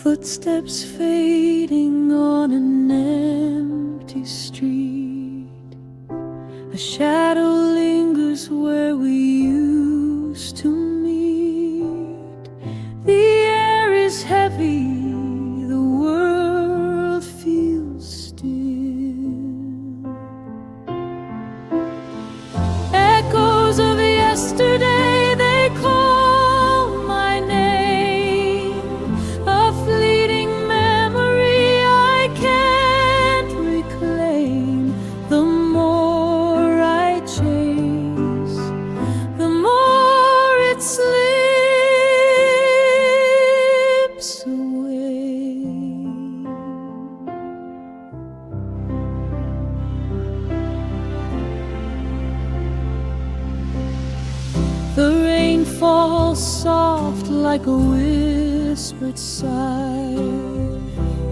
Footsteps fading on an empty street. A shadow lingers where we used to meet. The air is heavy, the world feels still. Echoes of yesterday, they call my name. A fleeting memory I can't reclaim. The more I chase, the more it slips away. The rain falls soft like a whispered sigh.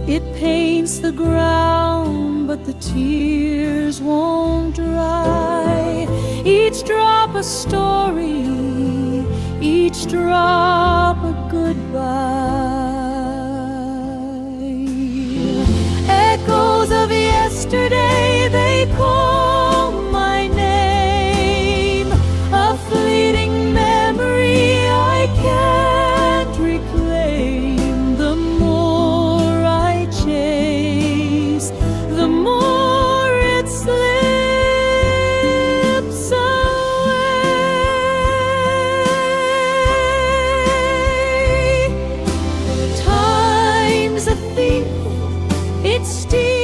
It paints the ground, but the tears won't dry. Each drop a story, each drop a goodbye. Echoes of yesterday, they call my name. A fleeting memory I can't reclaim. The more I chase, the more it slips away. Time's a thief, it steals